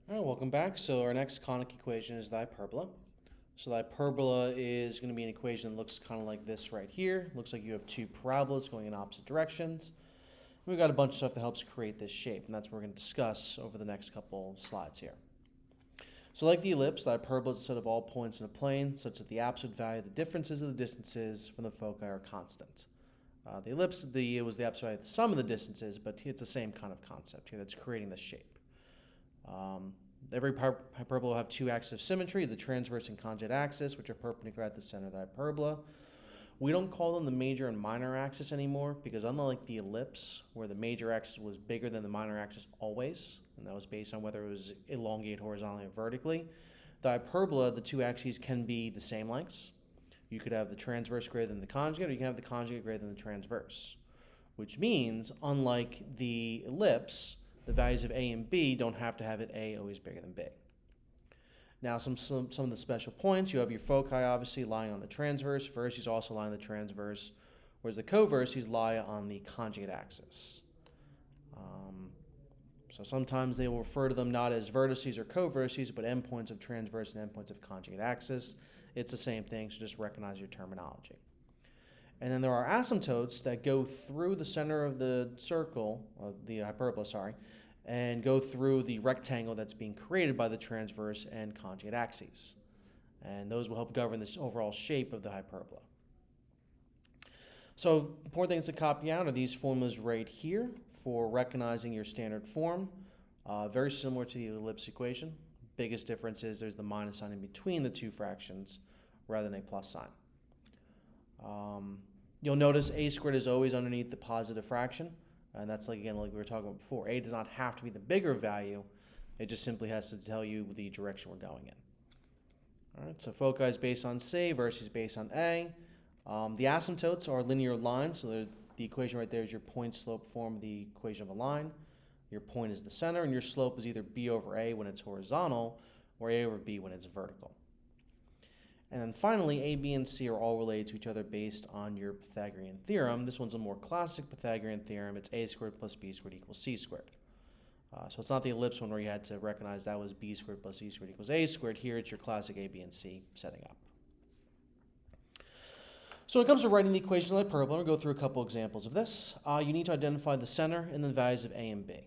All right, welcome back. So our next conic equation is the hyperbola. So the hyperbola is going to be an equation that looks kind of like this right here. Looks like you have two parabolas going in opposite directions. And we've got a bunch of stuff that helps create this shape, and that's what we're going to discuss over the next couple slides here. So like the ellipse, the hyperbola is a set of all points in a plane such that the absolute value of the differences of the distances from the foci are constant. The ellipse was the absolute value of the sum of the distances, but it's the same kind of concept here that's creating this shape. Every hyperbola will have two axes of symmetry, the transverse and conjugate axis, which are perpendicular at the center of the hyperbola. We don't call them the major and minor axis anymore because unlike the ellipse, where the major axis was bigger than the minor axis always, and that was based on whether it was elongated horizontally or vertically, the hyperbola, the two axes can be the same lengths. You could have the transverse greater than the conjugate, or you can have the conjugate greater than the transverse, which means, unlike the ellipse, the values of a and b don't have to have it a always bigger than b. Now, some of the special points, you have your foci obviously lying on the transverse, vertices also lie on the transverse, whereas the covertices lie on the conjugate axis. So sometimes they will refer to them not as vertices or covertices, but endpoints of transverse and endpoints of conjugate axis. It's the same thing, so just recognize your terminology. And then there are asymptotes that go through the center of the circle, the hyperbola, and go through the rectangle that's being created by the transverse and conjugate axes. And those will help govern this overall shape of the hyperbola. So important things to copy out are these formulas right here for recognizing your standard form. Very similar to the ellipse equation. Biggest difference is there's the minus sign in between the two fractions rather than a plus sign. You'll notice a squared is always underneath the positive fraction, and that's like we were talking about before. A does not have to be the bigger value, it just simply has to tell you the direction we're going in. All right, so foci is based on C, vertices is based on A. The asymptotes are linear lines, so the equation right there is your point-slope form of the equation of a line. Your point is the center, and your slope is either B over A when it's horizontal, or A over B when it's vertical. And then finally, A, B, and C are all related to each other based on your Pythagorean theorem. This one's a more classic Pythagorean theorem. It's a squared plus b squared equals c squared. So it's not the ellipse one where you had to recognize that was b squared plus c squared equals a squared. Here it's your classic A, B, and C setting up. So when it comes to writing the equation of the hyperbola, I'm going to go through a couple examples of this. You need to identify the center and the values of A and B.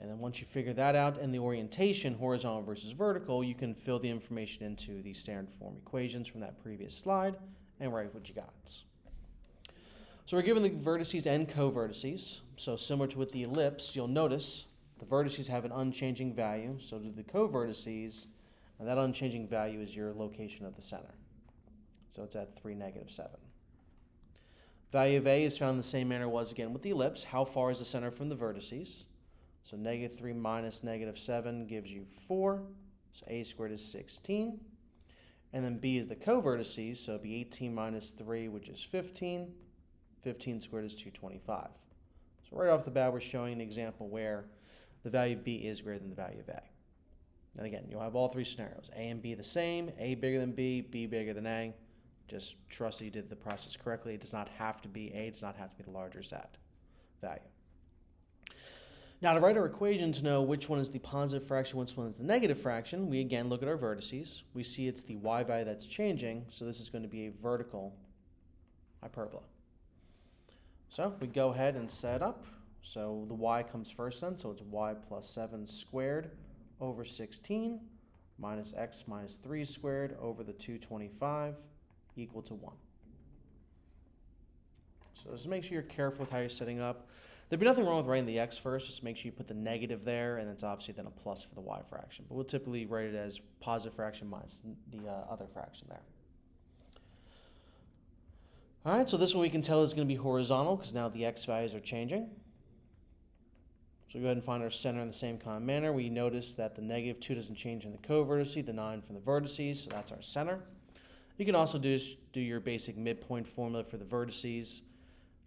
And then once you figure that out and the orientation, horizontal versus vertical, you can fill the information into the standard form equations from that previous slide and write what you got. So we're given the vertices and co-vertices. So similar to with the ellipse, you'll notice the vertices have an unchanging value, so do the co-vertices, and that unchanging value is your location of the center. So it's at 3, -7. Value of A is found in the same manner it was again with the ellipse. How far is the center from the vertices? So -3 minus -7 gives you 4. So A squared is 16. And then B is the co-vertices, so it'd be 18 minus 3, which is 15. 15 squared is 225. So right off the bat, we're showing an example where the value of B is greater than the value of A. And again, you'll have all three scenarios. A and B the same, A bigger than B bigger than A. Just trust that you did the process correctly. It does not have to be A, it does not have to be the larger set value. Now, to write our equation to know which one is the positive fraction, which one is the negative fraction, we again look at our vertices. We see it's the y value that's changing, so this is going to be a vertical hyperbola. So we go ahead and set up. So the y comes first then, so it's y plus 7 squared over 16 minus x minus 3 squared over the 225 equal to 1. So just make sure you're careful with how you're setting up. There'd be nothing wrong with writing the x first, just make sure you put the negative there, and it's obviously then a plus for the y fraction. But we'll typically write it as positive fraction minus the other fraction there. All right, so this one we can tell is going to be horizontal because now the x values are changing. So we go ahead and find our center in the same kind of manner. We notice that the -2 doesn't change in the co-vertices, the 9 from the vertices, so that's our center. You can also do your basic midpoint formula for the vertices.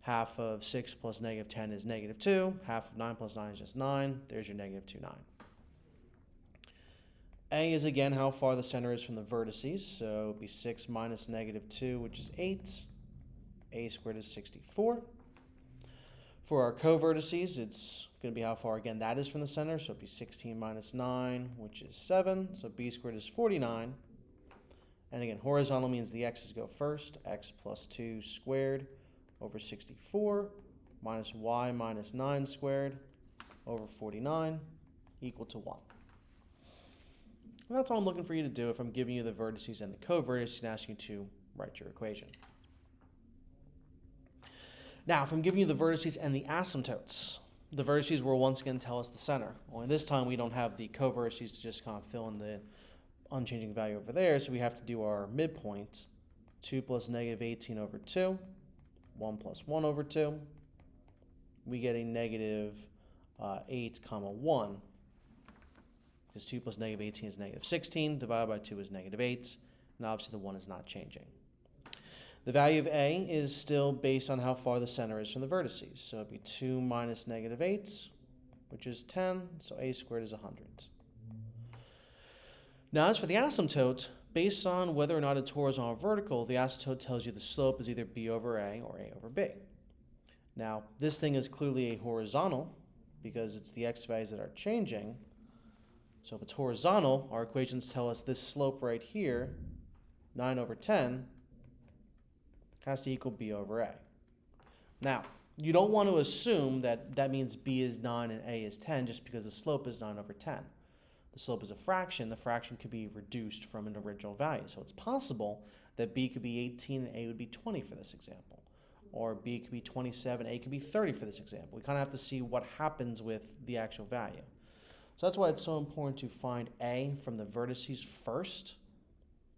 Half of 6 plus -10 is -2. Half of 9 plus 9 is just 9. There's your -2, 9. A is again how far the center is from the vertices. So it would be 6 minus -2, which is 8. A squared is 64. For our co-vertices, it's going to be how far, again, that is from the center. So it'd be 16 minus 9, which is 7. So b squared is 49. And again, horizontal means the x's go first. X plus 2 squared over 64 minus y minus 9 squared over 49 equal to 1. And that's all I'm looking for you to do if I'm giving you the vertices and the covertices and asking you to write your equation. Now, if I'm giving you the vertices and the asymptotes, the vertices will once again tell us the center. Only this time we don't have the covertices to just kind of fill in the unchanging value over there, so we have to do our midpoint. 2 plus negative 18 over 2, 1 plus 1 over 2. We get a negative 8 comma 1, because 2 plus negative 18 is negative 16, divided by 2 is negative 8, and obviously the 1 is not changing. The value of a is still based on how far the center is from the vertices. So it'd be 2 minus negative 8, which is 10, so a squared is 100. Now as for the asymptote, based on whether or not it's horizontal or vertical, the asymptote tells you the slope is either b over a or a over b. Now this thing is clearly a horizontal because it's the x values that are changing. So if it's horizontal, our equations tell us this slope right here, 9 over 10, has to equal b over a. Now, you don't want to assume that that means b is 9 and a is 10 just because the slope is 9 over 10. The slope is a fraction. The fraction could be reduced from an original value. So it's possible that b could be 18 and a would be 20 for this example. Or b could be 27, a could be 30 for this example. We kind of have to see what happens with the actual value. So that's why it's so important to find a from the vertices first,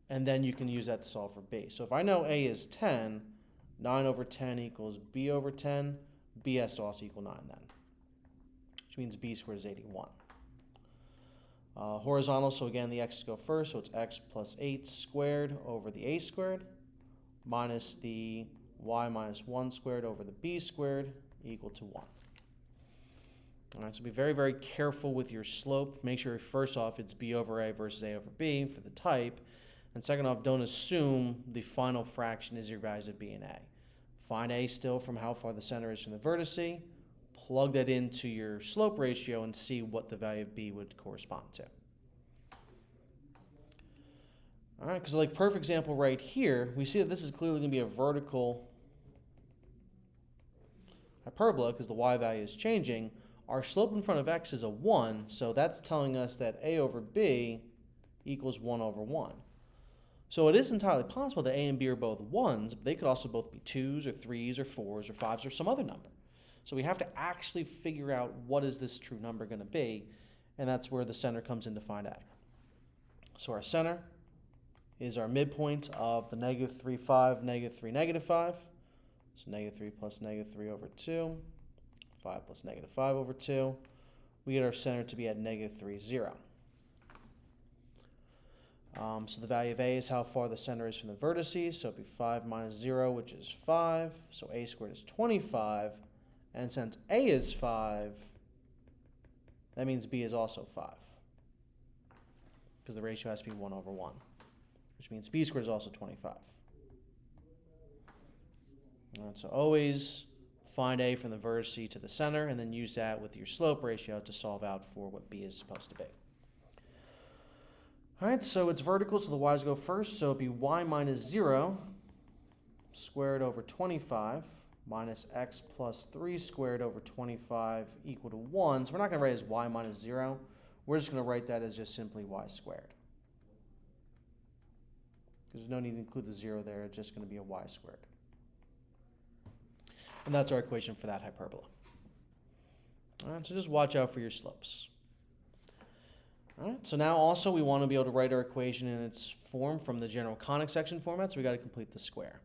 and then you can use that to solve for b. So if I know a is 10, 9 over 10 equals b over 10, b has to also equal 9 then, which means b squared is 81. Horizontal, so again, the x's go first, so it's x plus 8 squared over the a squared minus the y minus 1 squared over the b squared equal to 1. All right, so be very, very careful with your slope. Make sure, first off, it's b over a versus a over b for the type. And second off, don't assume the final fraction is your values of b and a. Find a still from how far the center is from the vertice, plug that into your slope ratio, and see what the value of b would correspond to. All right, because like perfect example right here, we see that this is clearly going to be a vertical hyperbola because the y value is changing. Our slope in front of x is a 1, so that's telling us that a over b equals 1 over 1. So it is entirely possible that a and b are both 1s, but they could also both be 2s or 3s or 4s or 5s or some other number. So we have to actually figure out what is this true number going to be, and that's where the center comes in to find a. So our center is our midpoint of the negative 3, 5, negative 3, negative 5. So negative 3 plus negative 3 over 2, 5 plus negative 5 over 2. We get our center to be at negative 3, 0. So the value of a is how far the center is from the vertices. So it'd be 5 minus 0, which is 5. So a squared is 25. And since a is 5, that means b is also 5. Because the ratio has to be 1 over 1. Which means b squared is also 25. All right, so always find a from the vertice to the center, and then use that with your slope ratio to solve out for what b is supposed to be. All right, so it's vertical, so the y's go first. So it'd be y minus 0 squared over 25 minus x plus 3 squared over 25 equal to 1. So we're not going to write it as y minus 0. We're just going to write that as just simply y squared. Because there's no need to include the 0 there. It's just going to be a y squared. And that's our equation for that hyperbola. All right, so just watch out for your slopes. All right, so now also we want to be able to write our equation in its form from the general conic section format, so we got to complete the square.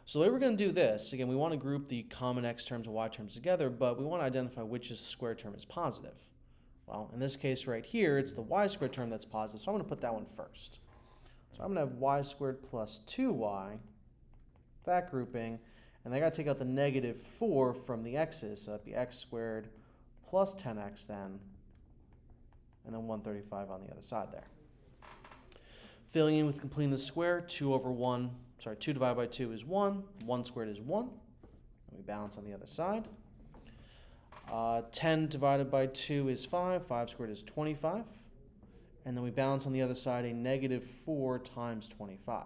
So the way we're going to do this, again, we want to group the common x terms and y terms together, but we want to identify which square term is positive. Well, in this case right here, it's the y squared term that's positive, so I'm going to put that one first. So I'm going to have y squared plus 2y, that grouping, and I got to take out the negative 4 from the x's, so that'd be x squared plus 10x then, and then 135 on the other side there. Filling in with completing the square, 2 divided by 2 is 1, 1 squared is 1, and we balance on the other side. 10 divided by 2 is 5. 5 squared is 25. And then we balance on the other side a negative 4 times 25.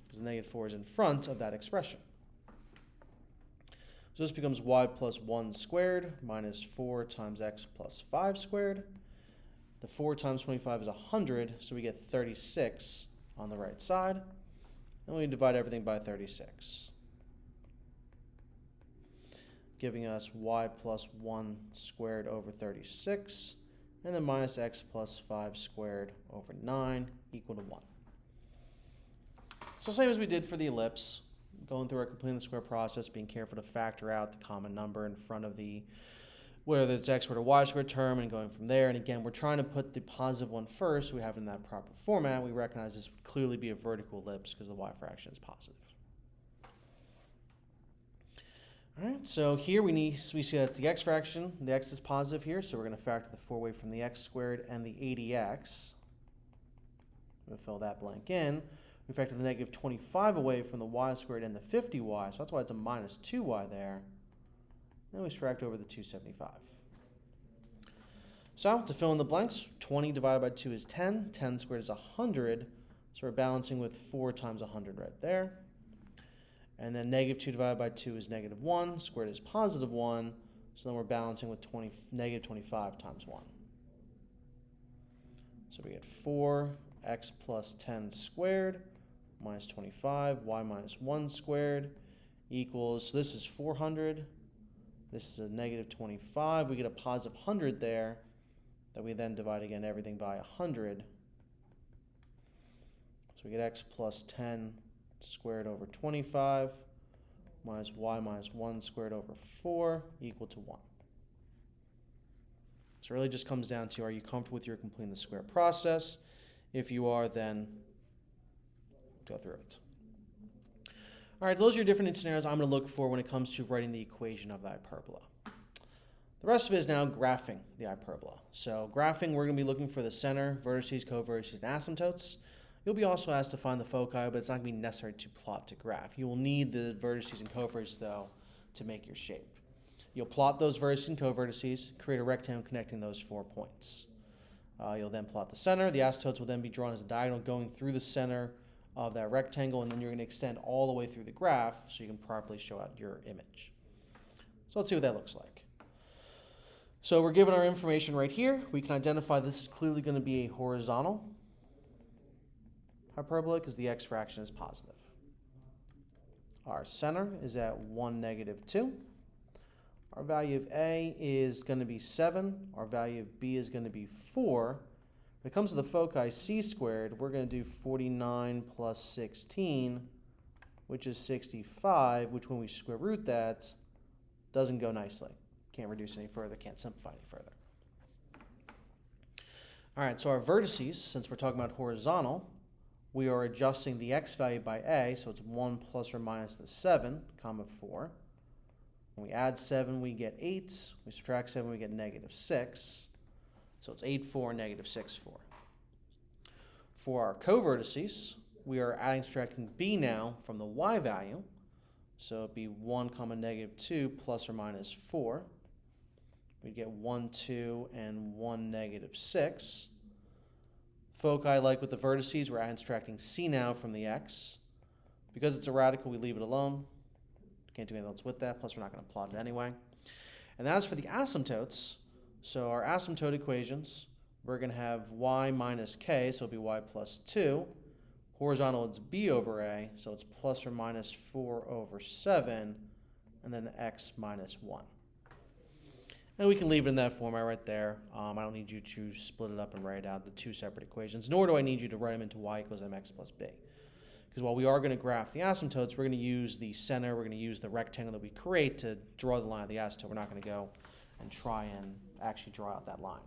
Because the negative 4 is in front of that expression. So this becomes y plus 1 squared minus 4 times x plus 5 squared. The 4 times 25 is 100, so we get 36 on the right side. And we divide everything by 36. Giving us y plus 1 squared over 36, and then minus x plus 5 squared over 9 equal to 1. So same as we did for the ellipse, going through our completing the square process, being careful to factor out the common number in front of the, whether it's x squared or y squared term, and going from there. And again, we're trying to put the positive one first, so we have it in that proper format. We recognize this would clearly be a vertical ellipse because the y fraction is positive. All right, so here we see that the x fraction, the x is positive here, so we're going to factor the 4 away from the x squared and the 80x. I'm going to fill that blank in. We factor the negative 25 away from the y squared and the 50y, so that's why it's a minus 2y there. Then we subtract over the 275. So to fill in the blanks, 20 divided by 2 is 10. 10 squared is 100, so we're balancing with 4 times 100 right there. And then negative 2 divided by 2 is negative 1. Squared is positive 1. So then we're balancing with negative 25 times 1. So we get 4x plus 10 squared minus 25, y minus 1 squared equals, so this is 400. This is a negative 25. We get a positive 100 there that we then divide again everything by 100. So we get x plus 10 squared over 25 minus y minus 1 squared over 4 equal to 1. So it really just comes down to, are you comfortable with your completing the square process? If you are, then go through it. All right, those are your different scenarios I'm going to look for when it comes to writing the equation of the hyperbola. The rest of it is now graphing the hyperbola. So graphing, we're going to be looking for the center, vertices, covertices, and asymptotes. You'll be also asked to find the foci, but it's not going to be necessary to plot to graph. You will need the vertices and covertices, though, to make your shape. You'll plot those vertices and covertices, create a rectangle connecting those 4 points. You'll then plot the center. The asymptotes will then be drawn as a diagonal going through the center of that rectangle, and then you're going to extend all the way through the graph so you can properly show out your image. So let's see what that looks like. So we're given our information right here. We can identify this is clearly going to be a horizontal hyperbola because the x fraction is positive. Our center is at 1, negative 2. Our value of a is going to be 7. Our value of b is going to be 4. When it comes to the foci c squared, we're going to do 49 plus 16, which is 65, which when we square root that, doesn't go nicely. Can't reduce any further, can't simplify any further. All right, so our vertices, since we're talking about horizontal, we are adjusting the x value by a, so it's 1 plus or minus the 7, comma 4. When we add 7, we get 8. We subtract 7, we get negative 6. So it's 8, 4, negative 6, 4. For our covertices, we are adding, subtracting b now from the y value. So it'd be 1, comma negative 2 plus or minus 4. We get 1, 2, and 1, negative 6. Foci, like with the vertices, we're adding, subtracting c now from the x. Because it's a radical, we leave it alone. Can't do anything else with that, plus we're not going to plot it anyway. And as for the asymptotes, so our asymptote equations, we're going to have y minus k, so it'll be y plus 2. Horizontal, it's b over a, so it's plus or minus 4 over 7, and then x minus 1. And we can leave it in that format right there. I don't need you to split it up and write out the 2 separate equations, nor do I need you to write them into y equals mx plus b. Because while we are going to graph the asymptotes, we're going to use the center, we're going to use the rectangle that we create to draw the line of the asymptote. We're not going to go and try and actually draw out that line.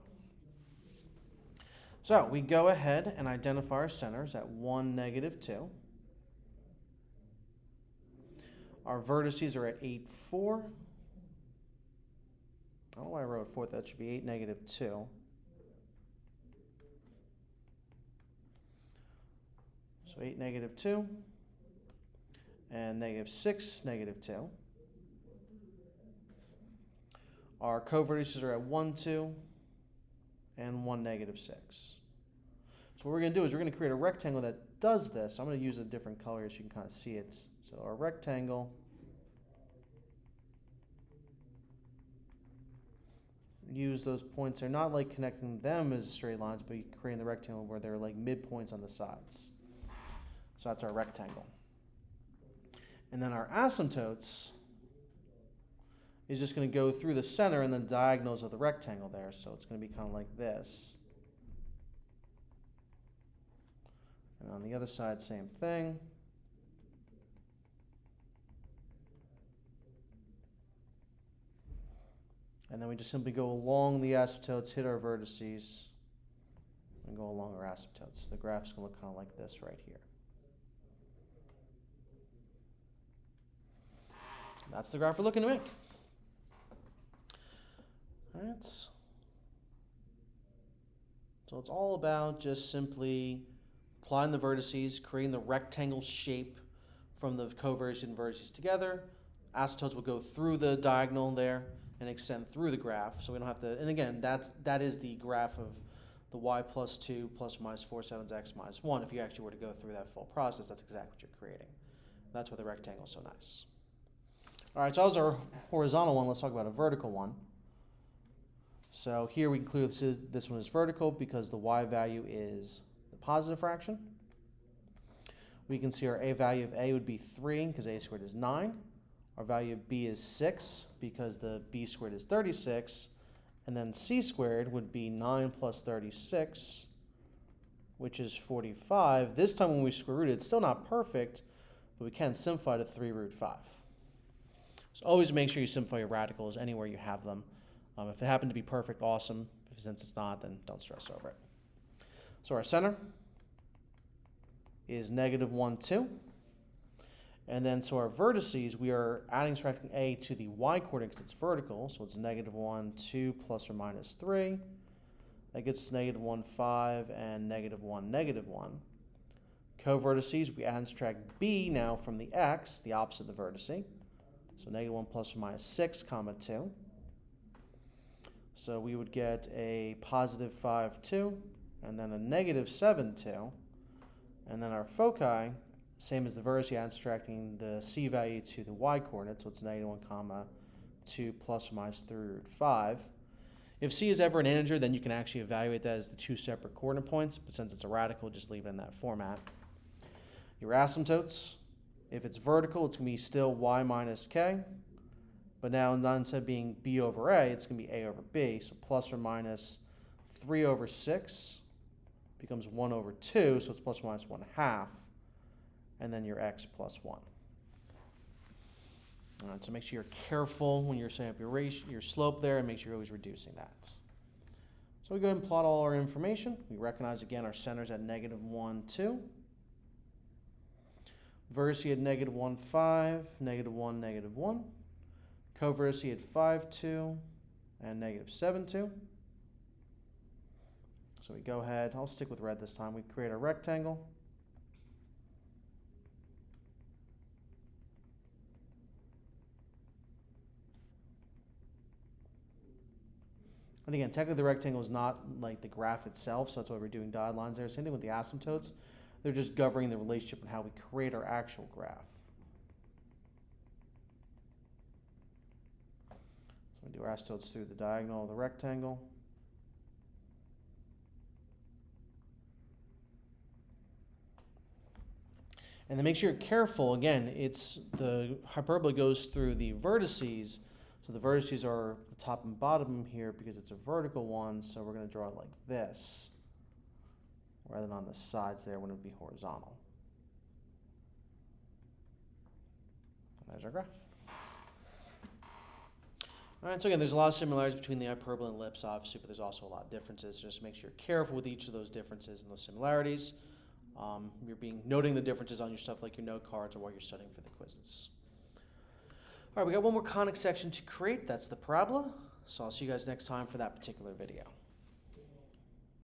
So we go ahead and identify our centers at 1, negative 2. Our vertices are at 8, 4. I don't know why I wrote 4. That should be 8, negative 2. So 8, negative 2. And negative 6, negative 2. Our co-vertices are at 1, 2, and 1, -6. So what we're going to do is we're going to create a rectangle that does this. I'm going to use a different color so you can kind of see it. So our rectangle use those points. They're not like connecting them as straight lines, but you're creating the rectangle where they're like midpoints on the sides. So that's our rectangle. And then our asymptotes is just going to go through the center and the diagonals of the rectangle there. So it's going to be kind of like this. And on the other side, same thing. And then we just simply go along the asymptotes, hit our vertices, and go along our asymptotes. The graph's going to look kind of like this right here. That's the graph we're looking to make. All right. So it's all about just simply applying the vertices, creating the rectangle shape from the co-vertices and vertices together. Asymptotes will go through the diagonal there and extend through the graph, so we don't have to, and again, that is the graph of the y plus 2 plus or minus 4 7 x minus 1. If you actually were to go through that full process, that's exactly what you're creating. That's why the rectangle is so nice. All right, so that was our horizontal one. Let's talk about a vertical one. So here we include this one is vertical because the y value is the positive fraction. We can see our a value of a would be 3 because a squared is 9. Our value of b is 6 because the b squared is 36. And then c squared would be 9 plus 36, which is 45. This time when we square root it, it's still not perfect, but we can simplify to 3 root 5. So always make sure you simplify your radicals anywhere you have them. If it happened to be perfect, awesome. Since it's not, then don't stress over it. So our center is -1, 2. And then so our vertices, we are adding subtracting a to the y coordinate because it's vertical. So it's -1, 2 plus or minus 3. That gets -1, 5 and -1, -1. Co-vertices, we add and subtract b now from the x, the opposite of the vertice. So -1 plus or minus 6, comma 2. So we would get a positive 5, 2, and then a -7, 2. And then our foci, same as the vertice, and subtracting the c value to the y coordinate, so it's -1, comma 2 plus or minus 3 root 5. If c is ever an integer, then you can actually evaluate that as the 2 separate coordinate points, but since it's a radical, just leave it in that format. Your asymptotes, if it's vertical, it's going to be still y minus k. But now instead of being b over a, it's going to be a over b. So plus or minus 3 over 6 becomes 1 over 2, so it's plus or minus 1/2. And then your x plus 1. All right, so make sure you're careful when you're setting up your slope there, and make sure you're always reducing that. So we go ahead and plot all our information. We recognize again our centers at -1, 2. Vertice at -1, 5, -1, -1. Co-vertice at 5, 2, and -7, 2. So we go ahead, I'll stick with red this time. We create a rectangle. And again, technically the rectangle is not like the graph itself, so that's why we're doing dotted lines there. Same thing with the asymptotes. They're just governing the relationship and how we create our actual graph. So we do our asymptotes through the diagonal of the rectangle. And then make sure you're careful. Again, it's the hyperbola goes through the vertices. So the vertices are the top and bottom here because it's a vertical one. So we're going to draw it like this, rather than on the sides there when it would be horizontal. And there's our graph. All right, so again, there's a lot of similarities between the hyperbola and ellipse, obviously, but there's also a lot of differences. So just make sure you're careful with each of those differences and those similarities. You're noting the differences on your stuff like your note cards or while you're studying for the quizzes. All right, we got one more conic section to create. That's the parabola. So I'll see you guys next time for that particular video.